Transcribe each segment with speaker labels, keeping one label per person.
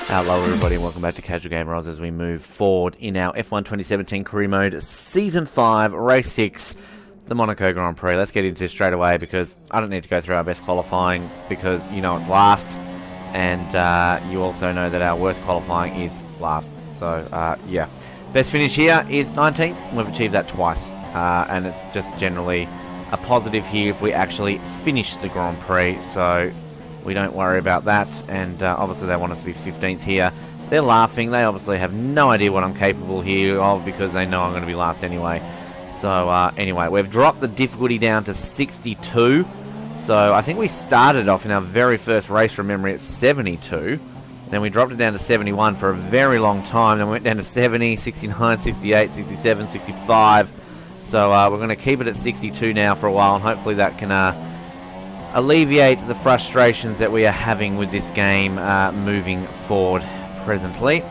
Speaker 1: Hello everybody and welcome back to Casual Gamer Oz as we move forward in our F1 2017 Career Mode Season 5, Race 6, the Monaco Grand Prix. Let's get into this straight away because I don't need to go through our best qualifying because you know it's last, and you also know that our worst qualifying is last. So yeah, best finish here is 19th. We've achieved that twice, and it's just generally a positive here if we actually finish the Grand Prix. So we don't worry about that, and obviously they want us to be 15th here. They're laughing. They obviously have no idea what I'm capable here of because they know I'm going to be last anyway. So anyway, we've dropped the difficulty down to 62. So I think we started off in our very first race from memory at 72. Then we dropped it down to 71 for a very long time. Then we went down to 70, 69, 68, 67, 65. So we're going to keep it at 62 now for a while, and hopefully that can alleviate the frustrations that we are having with this game moving forward presently.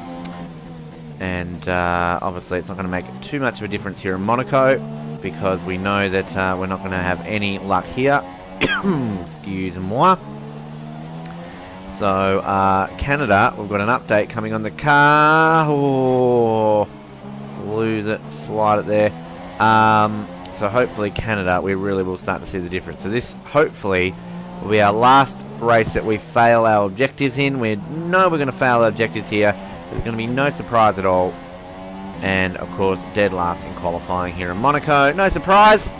Speaker 1: And obviously it's not going to make too much of a difference here in Monaco because we know that we're not going to have any luck here. Excuse-moi. So Canada, we've got an update coming on the car. Oh, lose it, slide it there. So hopefully Canada, we really will start to see the difference. So this hopefully will be our last race that we fail our objectives in. We know we're going to fail our objectives here. There's going to be no surprise at all. And of course, dead last in qualifying here in Monaco. No surprise.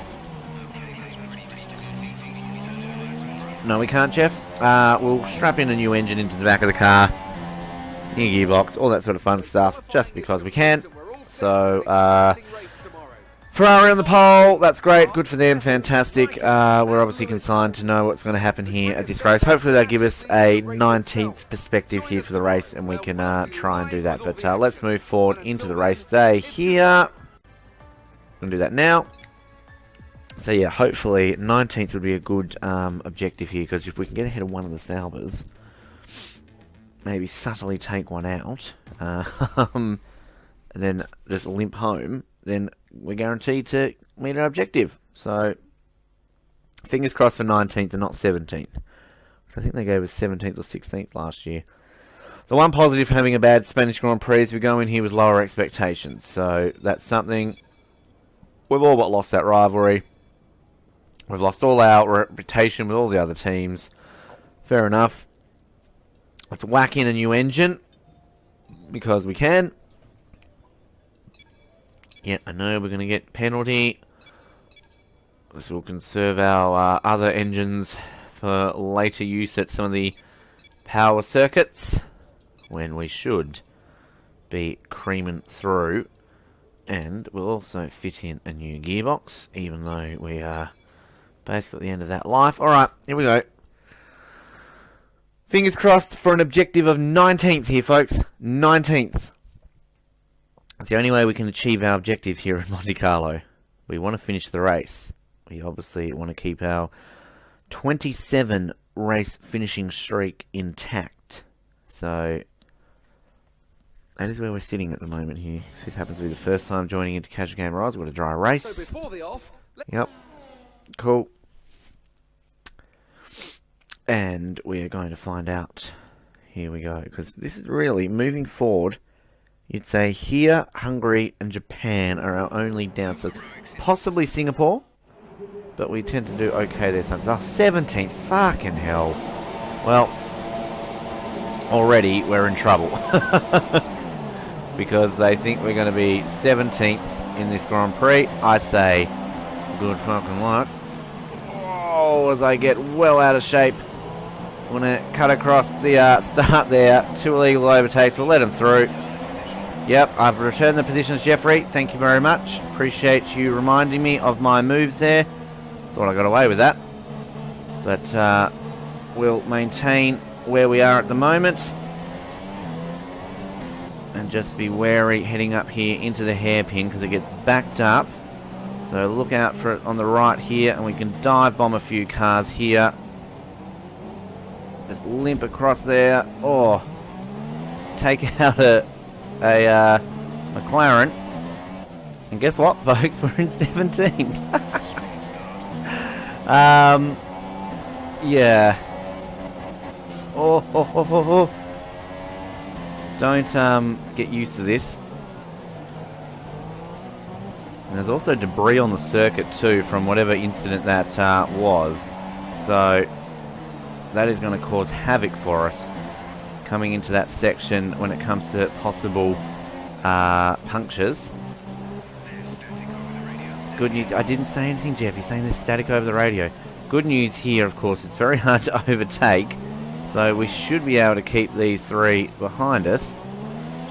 Speaker 1: No, we can't, Jeff. We'll strap in a new engine into the back of the car. New gearbox, all that sort of fun stuff, just because we can. So, Ferrari on the pole, that's great, good for them, fantastic. We're obviously consigned to know what's going to happen here at this race. Hopefully they'll give us a 19th perspective here for the race and we can try and do that. But let's move forward into the race day here. I'm going to do that now. So yeah, hopefully 19th would be a good objective here, because if we can get ahead of one of the Saubers, maybe subtly take one out, and then just limp home, then we're guaranteed to meet our objective. So, fingers crossed for 19th and not 17th. So I think they gave us 17th or 16th last year. The one positive for having a bad Spanish Grand Prix is we go in here with lower expectations. So, that's something. We've all but lost that rivalry. We've lost all our reputation with all the other teams. Fair enough. Let's whack in a new engine, because we can. Yeah, I know we're going to get penalty. This will conserve our other engines for later use at some of the power circuits, when we should be creaming through. And we'll also fit in a new gearbox, even though we are basically at the end of that life. Alright, here we go. Fingers crossed for an objective of 19th here, folks. 19th. It's the only way we can achieve our objectives here in Monte Carlo. We want to finish the race. We obviously want to keep our 27 race finishing streak intact. So that is where we're sitting at the moment here. If this happens to be the first time joining into Casual Gamer Oz, we've got a dry race.
Speaker 2: So before the off,
Speaker 1: yep. Cool. And we are going to find out. Here we go. Because this is really, moving forward, you'd say here, Hungary and Japan are our only downside. Possibly Singapore, but we tend to do okay there sometimes. Oh, 17th, fucking hell. Well, already we're in trouble. Because they think we're going to be 17th in this Grand Prix. I say, good fucking luck. Oh, as I get well out of shape. I'm going to cut across the start there. 2 illegal overtakes. We'll let them through. Yep, I've returned the positions, Jeffrey. Thank you very much. Appreciate you reminding me of my moves there. Thought I got away with that. But we'll maintain where we are at the moment. And just be wary heading up here into the hairpin because it gets backed up. So look out for it on the right here, and we can dive bomb a few cars here. Just limp across there. Oh, take out a McLaren. And guess what, folks? We're in 17. Yeah. Oh. Don't get used to this. And there's also debris on the circuit too from whatever incident that was. So that is going to cause havoc for us coming into that section when it comes to possible punctures. Good news. I didn't say anything, Jeff. He's saying there's static over the radio. Good news here, of course, it's very hard to overtake. So we should be able to keep these three behind us.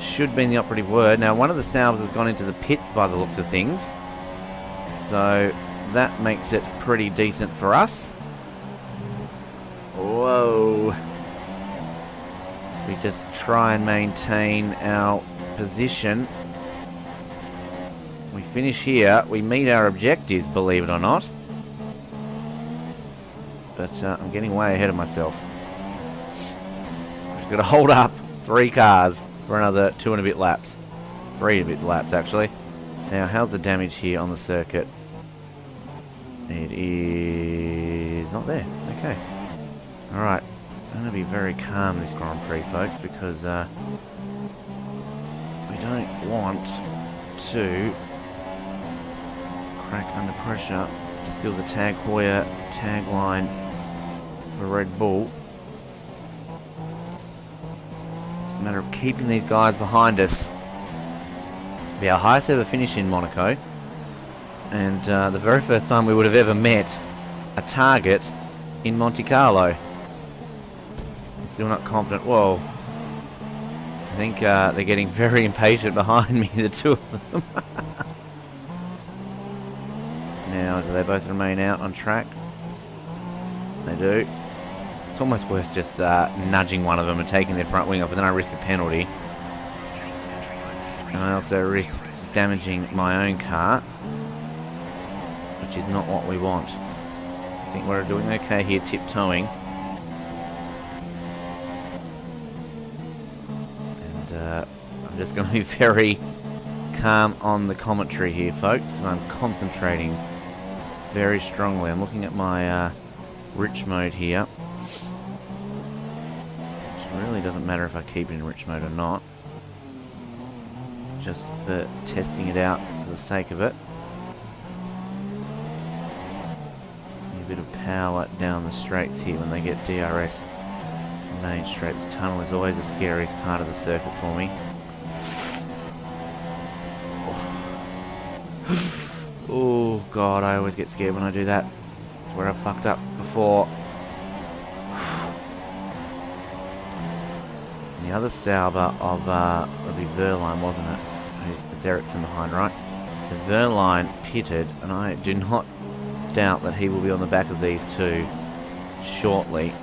Speaker 1: Should be the operative word. Now, one of the salvos has gone into the pits by the looks of things. So that makes it pretty decent for us. Whoa. We just try and maintain our position. We finish here. We meet our objectives, believe it or not. But I'm getting way ahead of myself. I'm just going to hold up 3 cars for another 2 and a bit laps. 3 and a bit laps, actually. Now, how's the damage here on the circuit? It is not there. Okay. Alright. I'm going to be very calm this Grand Prix, folks, because we don't want to crack under pressure to steal the Tag Heuer tagline for Red Bull. It's a matter of keeping these guys behind us. It'll be our highest ever finish in Monaco, and the very first time we would have ever met a target in Monte Carlo. Still not confident. Whoa. I think they're getting very impatient behind me, the two of them. Now, do they both remain out on track? They do. It's almost worth just nudging one of them and taking their front wing off, and then I risk a penalty. And I also risk damaging my own car, which is not what we want. I think we're doing okay here, tiptoeing. I'm just going to be very calm on the commentary here, folks, because I'm concentrating very strongly. I'm looking at my rich mode here, which really doesn't matter if I keep it in rich mode or not, just for testing it out for the sake of it. A bit of power down the straights here when they get DRS main straight. This tunnel is always the scariest part of the circuit for me. Oh god, I always get scared when I do that. It's where I fucked up before. And the other salver of would be Verline, wasn't it? It's Ericsson behind, right? So Verline pitted, and I do not doubt that he will be on the back of these two shortly,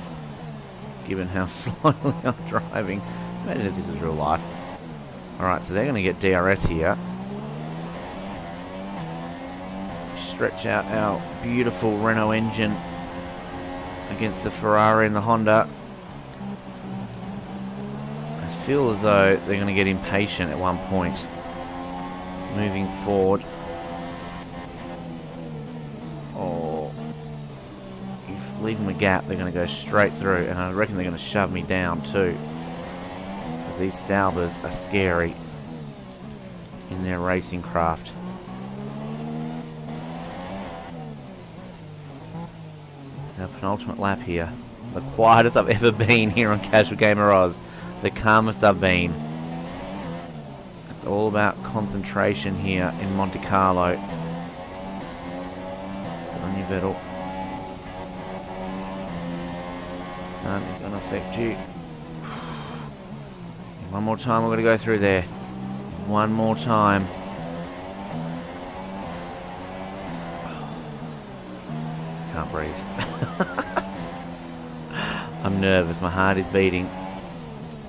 Speaker 1: given how slowly I'm driving. Imagine if this was real life. Alright, so they're going to get DRS here. Stretch out our beautiful Renault engine against the Ferrari and the Honda. I feel as though they're going to get impatient at one point. Moving forward. Oh. If leave them a gap, they're going to go straight through, and I reckon they're going to shove me down too. Because these salvers are scary in their racing craft. It's our penultimate lap here. The quietest I've ever been here on Casual Gamer Oz. The calmest I've been. It's all about concentration here in Monte Carlo. Put on your Vettel. Sun is going to affect you. One more time, we're going to go through there. One more time. Can't breathe. I'm nervous. My heart is beating.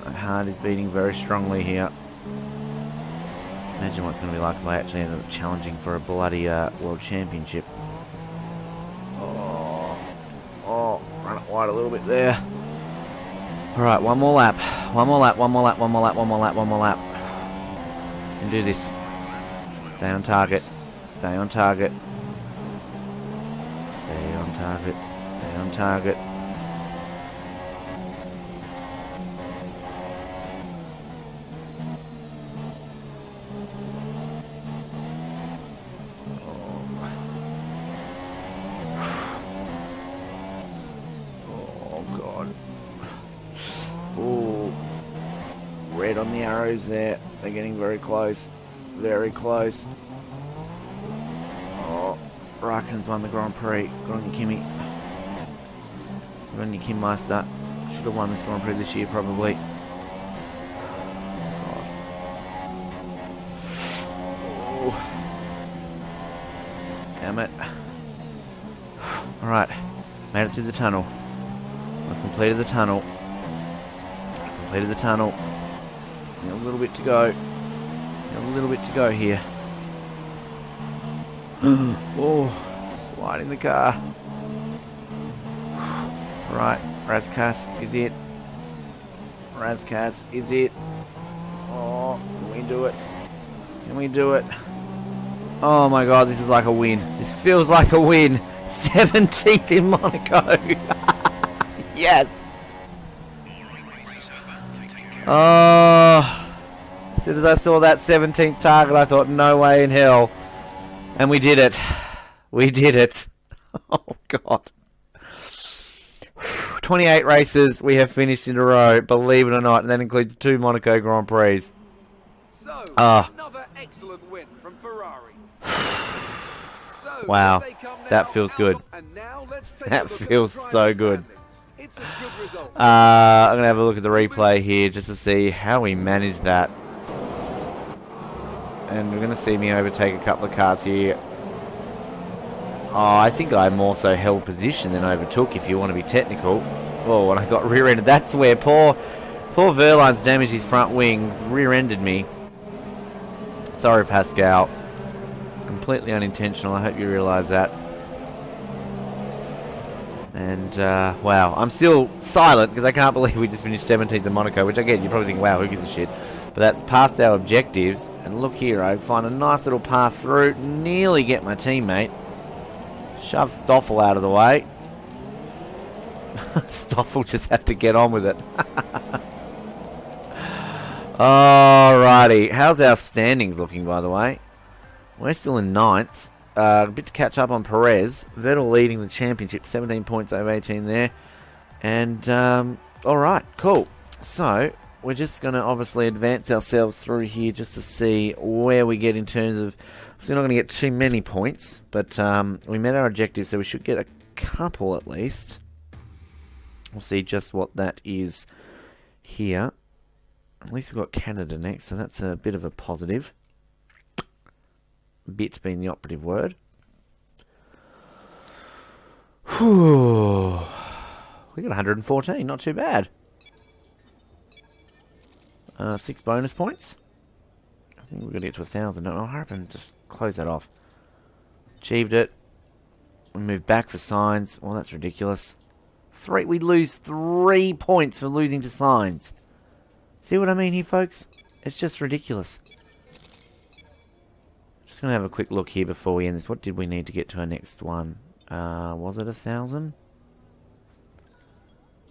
Speaker 1: My heart is beating very strongly here. Imagine what it's going to be like if I actually end up challenging for a bloody World Championship. Oh, run it wide a little bit there. Alright, one more lap. One more lap, one more lap, one more lap, one more lap, one more lap. You can do this. Stay on target. Stay on target. Stay on target. Stay on target. read on the arrows there. They're getting very close. Very close. Oh, Raikkonen's won the Grand Prix. Good on you, Kimmy. Good on you, Kim Meister. Should have won this Grand Prix this year, probably. Oh. Damn it. Alright. Made it through the tunnel. I've completed the tunnel. Completed the tunnel. A little bit to go. A little bit to go here. Oh, sliding the car. Right, Razkas is it. Razkas is it. Oh, can we do it? Can we do it? Oh my god, this is like a win. This feels like a win. 17th in Monaco. Yes. Oh. As soon as I saw that 17th target, I thought, no way in hell. And we did it. We did it. Oh, God. 28 races we have finished in a row, believe it or not, and that includes 2 Monaco Grand Prix.
Speaker 2: So, another excellent win from Ferrari. So,
Speaker 1: wow, that feels good. That feels so good.
Speaker 2: It's a good result.
Speaker 1: I'm going to have a look at the replay here just to see how we managed that. And we're going to see me overtake a couple of cars here. Oh, I think I more so held position than overtook, if you want to be technical. Oh, when I got rear-ended, that's where poor Verline's damaged his front wings, rear-ended me. Sorry, Pascal. Completely unintentional. I hope you realise that. And, wow. I'm still silent because I can't believe we just finished 17th in Monaco, which, again, you're probably thinking, wow, who gives a shit? But that's past our objectives. And look here, I find a nice little path through. Nearly get my teammate. Shove Stoffel out of the way. Stoffel just had to get on with it. Alrighty. How's our standings looking, by the way? We're still in 9th. A bit to catch up on Perez. Vettel leading the championship. 17 points over 18 there. And, alright. Cool. So, we're just going to obviously advance ourselves through here just to see where we get in terms of... We're not going to get too many points, but we met our objective, so we should get a couple at least. We'll see just what that is here. At least we've got Canada next, so that's a bit of a positive. Bit being the operative word. Whew. We got 114, not too bad. 6 bonus points. I think we're going to get to 1,000. No, I'll hurry and just close that off. Achieved it. We move back for signs. Well, that's ridiculous. We lose 3 points for losing to signs. See what I mean here, folks? It's just ridiculous. Just going to have a quick look here before we end this. What did we need to get to our next one? Was it 1,000?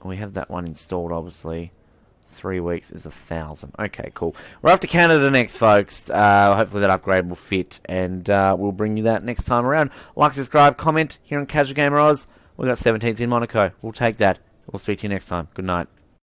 Speaker 1: We have that one installed, obviously. 3 weeks is 1,000. Okay, cool. We're off to Canada next, folks. Hopefully that upgrade will fit, and we'll bring you that next time around. Like, subscribe, comment here on Casual Gamer Oz. We've got 17th in Monaco. We'll take that. We'll speak to you next time. Good night.